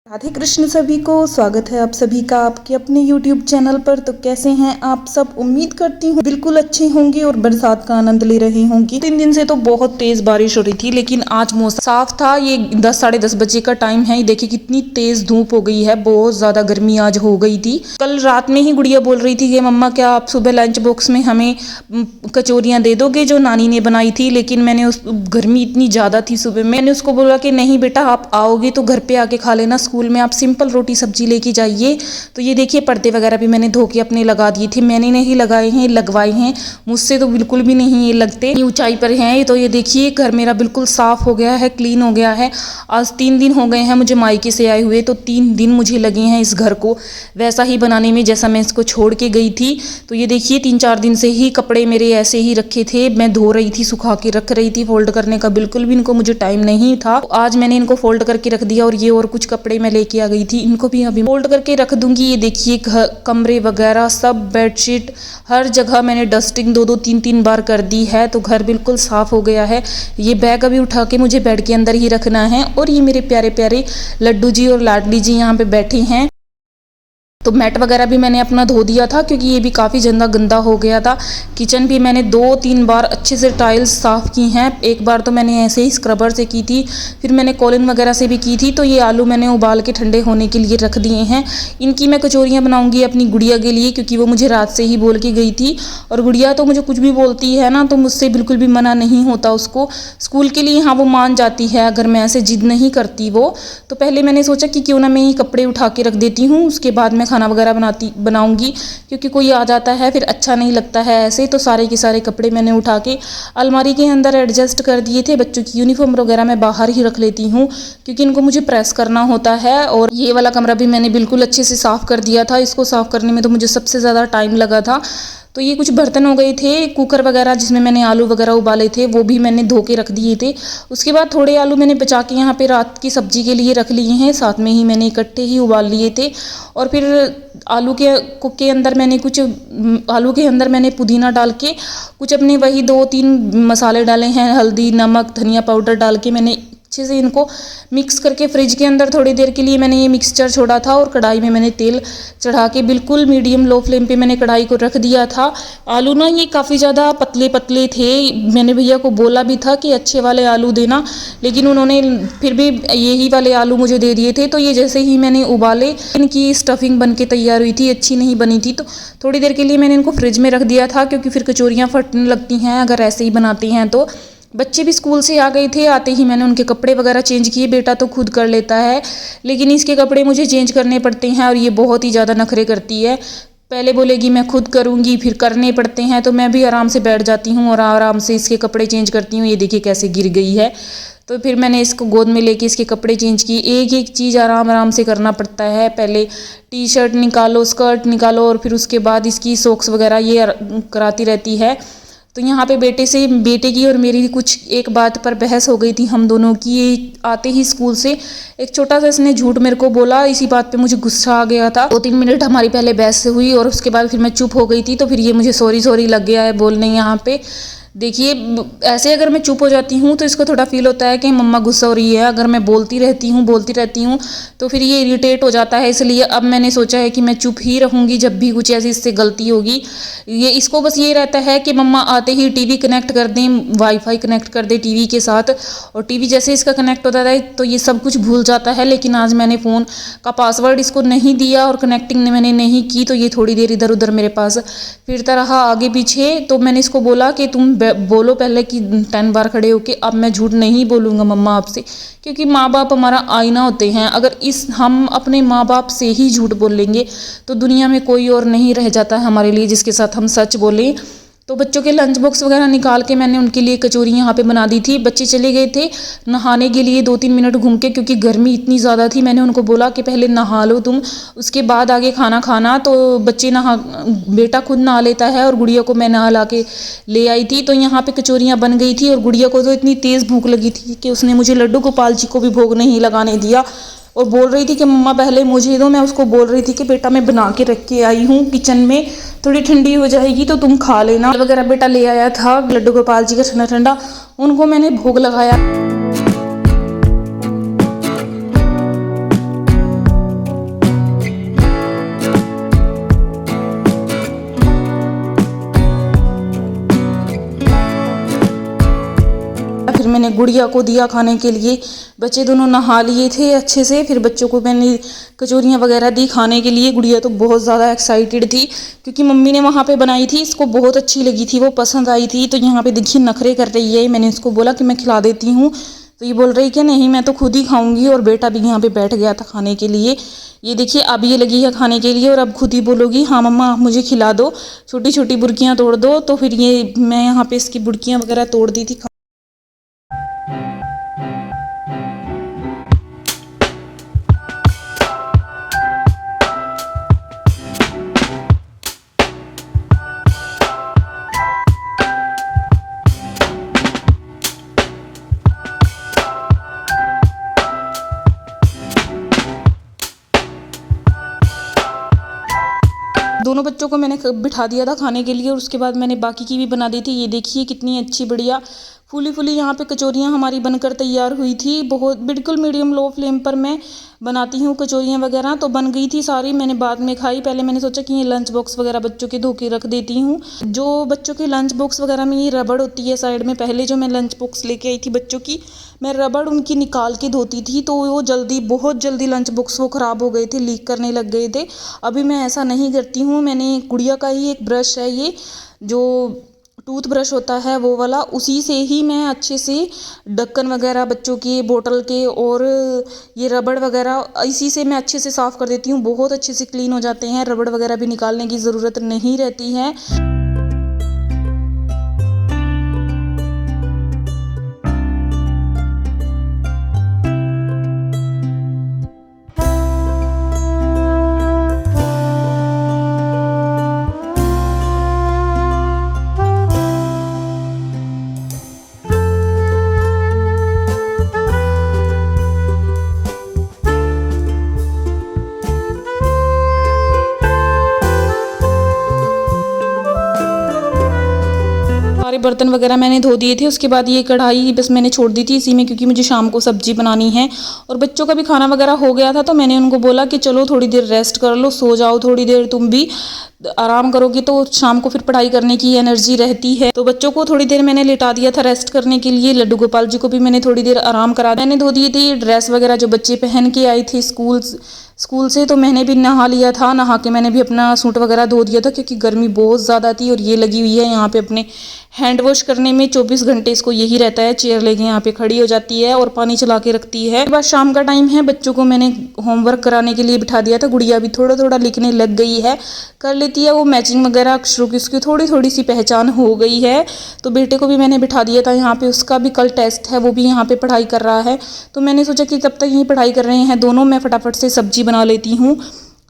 राधे कृष्ण सभी को स्वागत है आप सभी का आपके अपने YouTube चैनल पर। तो कैसे हैं आप सब? उम्मीद करती हूँ बिल्कुल अच्छे होंगे और बरसात का आनंद ले रहे होंगे। 3 दिन से तो बहुत तेज बारिश हो रही थी, लेकिन आज मौसम साफ था। ये 10 साढ़े 10 बजे का टाइम है। देखिए कितनी तेज धूप हो गई है, बहुत ज्यादा गर्मी आज हो गई थी। कल रात में ही गुड़िया बोल रही थी कि मम्मा क्या आप सुबह लंच बॉक्स में हमें कचौरियां दे दोगे जो नानी ने बनाई थी। लेकिन मैंने उस गर्मी इतनी ज्यादा थी सुबह में, मैंने उसको बोला कि नहीं बेटा आप आओगे तो घर पे आके खा लेना, स्कूल में आप सिंपल रोटी सब्जी लेके जाइए। तो ये देखिए पर्दे वगैरह भी मैंने धो के अपने लगा दिए थे। मैंने नहीं लगाए हैं, लगवाए हैं, मुझसे तो बिल्कुल भी नहीं ये लगते, ऊंचाई पर हैं। तो ये देखिए घर मेरा बिल्कुल साफ हो गया है, क्लीन हो गया है। आज 3 दिन हो गए हैं मुझे मायके से आए हुए, तो 3 दिन मुझे लगे हैं इस घर को वैसा ही बनाने में जैसा मैं इसको छोड़ के गई थी। तो ये देखिए 3-4 दिन से ही कपड़े मेरे ऐसे ही रखे थे, मैं धो रही थी, सुखा के रख रही थी। फोल्ड करने का बिल्कुल भी इनको मुझे टाइम नहीं था। तो आज मैंने इनको फोल्ड करके रख दिया। और ये और कुछ कपड़े मैं लेके आ गई थी, इनको भी अभी फोल्ड करके रख दूंगी। ये देखिए कमरे वगैरह सब, बेडशीट, हर जगह मैंने डस्टिंग 2-2 3-3 बार कर दी है। तो घर बिल्कुल साफ हो गया है। ये बैग अभी उठा के मुझे बेड के अंदर ही रखना है। और ये मेरे प्यारे प्यारे लड्डू जी और लाडली जी यहाँ पे बैठे हैं। तो मैट वगैरह भी मैंने अपना धो दिया था, क्योंकि ये भी काफ़ी ज़्यादा गंदा हो गया था। किचन भी मैंने 2-3 बार अच्छे से टाइल्स साफ़ की हैं। एक बार तो मैंने ऐसे ही स्क्रबर से की थी, फिर मैंने कॉलिन वगैरह से भी की थी। तो ये आलू मैंने उबाल के ठंडे होने के लिए रख दिए हैं। इनकी मैं कचौरियाँ बनाऊँगी अपनी गुड़िया के लिए, क्योंकि वो मुझे रात से ही बोल के गई थी। और गुड़िया तो मुझे कुछ भी बोलती है ना, तो मुझसे बिल्कुल भी मना नहीं होता उसको। स्कूल के लिए हाँ वो मान जाती है, अगर मैं ऐसे जिद नहीं करती वो। तो पहले मैंने सोचा कि क्यों ना मैं ये कपड़े उठा के रख देती हूँ, उसके बाद मैं खाना वगैरह बनाऊंगी, क्योंकि कोई आ जाता है फिर अच्छा नहीं लगता है ऐसे। तो सारे के सारे कपड़े मैंने उठा के अलमारी के अंदर एडजस्ट कर दिए थे। बच्चों की यूनिफॉर्म वगैरह मैं बाहर ही रख लेती हूँ, क्योंकि इनको मुझे प्रेस करना होता है। और ये वाला कमरा भी मैंने बिल्कुल अच्छे से साफ कर दिया था। इसको साफ करने में तो मुझे सबसे ज़्यादा टाइम लगा था। तो ये कुछ बर्तन हो गए थे, कुकर वगैरह जिसमें मैंने आलू वगैरह उबाले थे, वो भी मैंने धो के रख दिए थे। उसके बाद थोड़े आलू मैंने बचा के यहाँ पे रात की सब्जी के लिए रख लिए हैं, साथ में ही मैंने इकट्ठे ही उबाल लिए थे। और फिर आलू के अंदर मैंने आलू के अंदर मैंने पुदीना डाल के कुछ अपने वही 2-3 मसाले डाले हैं, हल्दी, नमक, धनिया पाउडर डाल के मैंने अच्छे से इनको मिक्स करके फ्रिज के अंदर थोड़ी देर के लिए मैंने ये मिक्सचर छोड़ा था। और कढ़ाई में मैंने तेल चढ़ा के बिल्कुल मीडियम लो फ्लेम पे मैंने कढ़ाई को रख दिया था। आलू ना ये काफ़ी ज़्यादा पतले पतले थे, मैंने भैया को बोला भी था कि अच्छे वाले आलू देना, लेकिन उन्होंने फिर भी यही वाले आलू मुझे दे दिए थे। तो ये जैसे ही मैंने उबाले, इनकी स्टफिंग बन के तैयार हुई थी, अच्छी नहीं बनी थी। तो थोड़ी देर के लिए मैंने इनको फ्रिज में रख दिया था, क्योंकि फिर कचौरियाँ फटने लगती हैं अगर ऐसे ही बनाते हैं। तो बच्चे भी स्कूल से आ गए थे, आते ही मैंने उनके कपड़े वगैरह चेंज किए। बेटा तो खुद कर लेता है, लेकिन इसके कपड़े मुझे चेंज करने पड़ते हैं। और ये बहुत ही ज़्यादा नखरे करती है, पहले बोलेगी मैं खुद करूँगी, फिर करने पड़ते हैं। तो मैं भी आराम से बैठ जाती हूँ और आराम से इसके कपड़े चेंज करती हूँ। ये देखिए कैसे गिर गई है। तो फिर मैंने इसको गोद में लेके इसके कपड़े चेंज किए। एक एक चीज़ आराम आराम से करना पड़ता है, पहले टी शर्ट निकालो, स्कर्ट निकालो, और फिर उसके बाद इसकी सॉक्स वगैरह ये कराती रहती है। तो यहाँ पे बेटे की और मेरी कुछ एक बात पर बहस हो गई थी हम दोनों की। ये आते ही स्कूल से एक छोटा सा इसने झूठ मेरे को बोला, इसी बात पे मुझे गुस्सा आ गया था। 2-3 मिनट हमारी पहले बहस हुई और उसके बाद फिर मैं चुप हो गई थी। तो फिर ये मुझे सॉरी लग गया है बोलने यहाँ पे। देखिए ऐसे अगर मैं चुप हो जाती हूँ तो इसको थोड़ा फील होता है कि मम्मा गुस्सा हो रही है। अगर मैं बोलती रहती हूँ तो फिर ये इरिटेट हो जाता है। इसलिए अब मैंने सोचा है कि मैं चुप ही रहूँगी जब भी कुछ ऐसी इससे गलती होगी। ये इसको बस ये रहता है कि मम्मा आते ही टीवी कनेक्ट कर दें, वाईफाई कनेक्ट कर दे टीवी के साथ। और टीवी जैसे इसका कनेक्ट होता है तो ये सब कुछ भूल जाता है। लेकिन आज मैंने फ़ोन का पासवर्ड इसको नहीं दिया और कनेक्टिंग मैंने नहीं की, तो ये थोड़ी देर इधर उधर मेरे पास फिरता रहा आगे पीछे। तो मैंने इसको बोला कि तुम बोलो पहले कि 10 बार खड़े होके, अब मैं झूठ नहीं बोलूँगा मम्मा आपसे, क्योंकि माँ बाप हमारा आईना होते हैं। अगर हम अपने माँ बाप से ही झूठ बोलेंगे तो दुनिया में कोई और नहीं रह जाता है हमारे लिए जिसके साथ हम सच बोलें। तो बच्चों के लंच बॉक्स वगैरह निकाल के मैंने उनके लिए कचौरी यहाँ पे बना दी थी। बच्चे चले गए थे नहाने के लिए 2-3 मिनट घूम के, क्योंकि गर्मी इतनी ज़्यादा थी। मैंने उनको बोला कि पहले नहा लो तुम, उसके बाद आगे खाना खाना। तो बच्चे बेटा खुद नहा लेता है और गुड़िया को मैं नहा ला के ले आई थी। तो यहाँ पे कचौरियाँ बन गई थी और गुड़िया को तो इतनी तेज़ भूख लगी थी कि उसने मुझे लड्डू गोपाल जी को भी भोग नहीं लगाने दिया और बोल रही थी कि मम्मा पहले मुझे दो। मैं उसको बोल रही थी कि बेटा मैं बना के रख के आई हूँ किचन में, थोड़ी ठंडी हो जाएगी तो तुम खा लेना वगैरह। बेटा ले आया था लड्डू गोपाल जी का ठंडा ठंडा, उनको मैंने भोग लगाया। गुड़िया को दिया खाने के लिए। बच्चे दोनों नहा लिए थे अच्छे से, फिर बच्चों को मैंने कचौरियाँ वगैरह दी खाने के लिए। गुड़िया तो बहुत ज़्यादा एक्साइटेड थी क्योंकि मम्मी ने वहाँ पे बनाई थी, इसको बहुत अच्छी लगी थी, वो पसंद आई थी। तो यहाँ पे देखिए नखरे कर रही है। मैंने इसको बोला कि मैं खिला देती हूँ, तो ये बोल रही कि नहीं मैं तो खुद ही खाऊंगी। और बेटा भी यहाँ पे बैठ गया था खाने के लिए। ये देखिए अब ये लगी है खाने के लिए और अब खुद ही बोलोगी हाँ मम्मा आप मुझे खिला दो, छोटी छोटी बुर्कियाँ तोड़ दो। तो फिर ये मैं यहाँ पे इसकी बुर्कियाँ वगैरह तोड़ दी थी। दोनों बच्चों को मैंने बिठा दिया था खाने के लिए और उसके बाद मैंने बाकी की भी बना दी थी। ये देखिए कितनी अच्छी बढ़िया फूली फूली यहाँ पे कचौरियाँ हमारी बनकर तैयार हुई थी। बहुत बिल्कुल मीडियम लो फ्लेम पर मैं बनाती हूँ कचौरियाँ वगैरह। तो बन गई थी सारी, मैंने बाद में खाई। पहले मैंने सोचा कि ये लंच बॉक्स वगैरह बच्चों के धो के रख देती हूँ। जो बच्चों के लंच बॉक्स वगैरह में ये रबड़ होती है साइड में, पहले जो मैं लंच बॉक्स लेके आई थी बच्चों की, मैं रबड़ उनकी निकाल के धोती थी तो वो बहुत जल्दी लंच बॉक्स वो ख़राब हो गए थे, लीक करने लग गए थे। अभी मैं ऐसा नहीं करती हूँ। मैंने गुड़िया का ही एक ब्रश है, ये जो टूथ ब्रश होता है वो वाला, उसी से ही मैं अच्छे से ढक्कन वगैरह बच्चों के बोतल के और ये रबड़ वगैरह इसी से मैं अच्छे से साफ़ कर देती हूँ। बहुत अच्छे से क्लीन हो जाते हैं, रबड़ वगैरह भी निकालने की ज़रूरत नहीं रहती है। सारे बर्तन वगैरह मैंने धो दिए थे। उसके बाद ये कढ़ाई बस मैंने छोड़ दी थी इसी में, क्योंकि मुझे शाम को सब्जी बनानी है और बच्चों का भी खाना वगैरह हो गया था। तो मैंने उनको बोला कि चलो थोड़ी देर रेस्ट कर लो, सो जाओ थोड़ी देर, तुम भी आराम करोगी तो शाम को फिर पढ़ाई करने की एनर्जी रहती है। तो बच्चों को थोड़ी देर मैंने लिटा दिया था रेस्ट करने के लिए। लड्डू गोपाल जी को भी मैंने थोड़ी देर आराम करा दिया। मैंने धो दिए थे ड्रेस वगैरह जो बच्चे पहन के आए थे स्कूल से। तो मैंने भी नहा लिया था, नहा के मैंने भी अपना सूट वगैरह धो दिया था क्योंकि गर्मी बहुत ज़्यादा थी। और ये लगी हुई है यहाँ पे अपने हैंड वॉश करने में, 24 घंटे इसको यही रहता है। चेयर लेके यहाँ पे खड़ी हो जाती है और पानी चला के रखती है। बस शाम का टाइम है, बच्चों को मैंने होमवर्क कराने के लिए बिठा दिया था। गुड़िया भी थोड़ा थोड़ा लिखने लग गई है, कर लेती है वो मैचिंग वगैरह अक्षरों की, उसकी थोड़ी थोड़ी सी पहचान हो गई है। तो बेटे को भी मैंने बिठा दिया था यहाँ पे, उसका भी कल टेस्ट है, वो भी यहाँ पे पढ़ाई कर रहा है। तो मैंने सोचा कि तब तक यही पढ़ाई कर रहे हैं दोनों, मैं फटाफट से सब्जी बना लेती हूँ।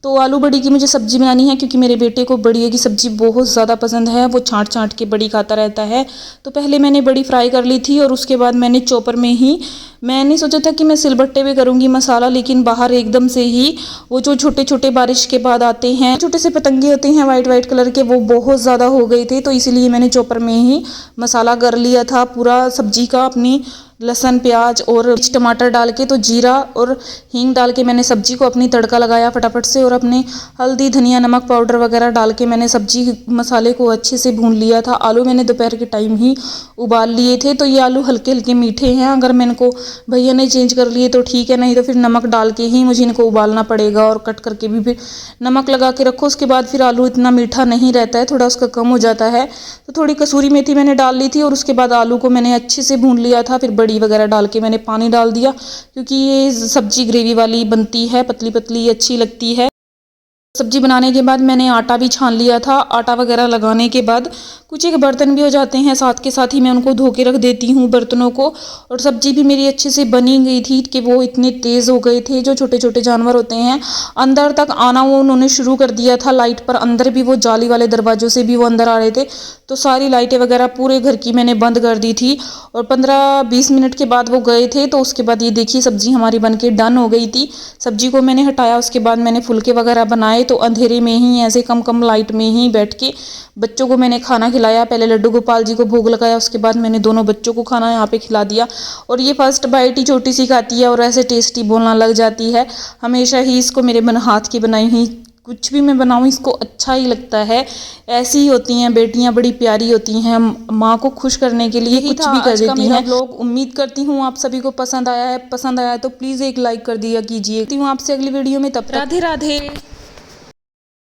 तो आलू बड़ी की मुझे सब्जी बनानी है क्योंकि मेरे बेटे को बड़ी की सब्जी बहुत ज़्यादा पसंद है, वो छांट छांट के बड़ी खाता रहता है। तो पहले मैंने बड़ी फ्राई कर ली थी और उसके बाद मैंने चॉपर में ही, मैंने सोचा था कि मैं सिलबट्टे पे करूँगी मसाला, लेकिन बाहर एकदम से ही वो जो छोटे छोटे बारिश के बाद आते हैं छोटे से पतंगे होते हैं वाइट वाइट कलर के, वो बहुत ज़्यादा हो गए थे। तो इसीलिए मैंने चॉपर में ही मसाला कर लिया था पूरा सब्जी का, अपनी लहसुन प्याज और टमाटर डाल के, तो जीरा और हींग डाल के मैंने सब्जी को अपनी तड़का लगाया फटाफट से। और अपने हल्दी धनिया नमक पाउडर वगैरह डाल के मैंने सब्जी मसाले को अच्छे से भून लिया था। आलू मैंने दोपहर के टाइम ही उबाल लिए थे। तो ये आलू हल्के हल्के मीठे हैं, अगर मैं इनको भैया ने चेंज कर लिए तो ठीक है, नहीं तो फिर नमक डाल के ही मुझे इनको उबालना पड़ेगा और कट करके भी फिर नमक लगा के रखो। उसके बाद फिर आलू इतना मीठा नहीं रहता है, थोड़ा उसका कम हो जाता है। तो थोड़ी कसूरी मेथी मैंने डाल ली थी और उसके बाद आलू को मैंने अच्छे से भून लिया था। फिर बड़ी वगैरह डाल के मैंने पानी डाल दिया क्योंकि ये सब्जी ग्रेवी वाली बनती है, पतली पतली अच्छी लगती है। सब्जी बनाने के बाद मैंने आटा भी छान लिया था। आटा वगैरह लगाने के बाद कुछ एक बर्तन भी हो जाते हैं, साथ के साथ ही मैं उनको धो के रख देती हूँ बर्तनों को। और सब्जी भी मेरी अच्छे से बनी गई थी कि वो इतने तेज़ हो गए थे, जो छोटे छोटे जानवर होते हैं अंदर तक आना वो उन्होंने शुरू कर दिया था लाइट पर। अंदर भी वो जाली वाले दरवाज़ों से भी वो अंदर आ रहे थे। तो सारी लाइटें वगैरह पूरे घर की मैंने बंद कर दी थी और 15-20 मिनट के बाद वो गए थे। तो उसके बाद ये देखिए सब्जी हमारी बन के डन हो गई थी। सब्जी को मैंने हटाया, उसके बाद मैंने फुलके वगैरह बनाए। तो अंधेरे में ही ऐसे कम कम लाइट में ही बैठ के बच्चों को मैंने खाना खिलाया। पहले लड्डू गोपाल जी को भोग लगाया, उसके बाद मैंने दोनों बच्चों को खाना यहाँ पे खिला दिया। और ये फर्स्ट बाइट ही छोटी सी खाती है और ऐसे टेस्टी बोलना लग जाती है। हमेशा ही इसको मेरे हाथ की बनाई हुई कुछ भी मैं बनाऊँ इसको अच्छा ही लगता है। ऐसी ही होती हैं बेटियां, बड़ी प्यारी होती हैं, माँ को खुश करने के लिए कुछ भी कर देती हैं। व्लॉग उम्मीद करती हूँ आप सभी को पसंद आया है। पसंद आया है तो प्लीज़ एक लाइक कर दिया कीजिए। आपसे अगली वीडियो में, तब तक राधे राधे।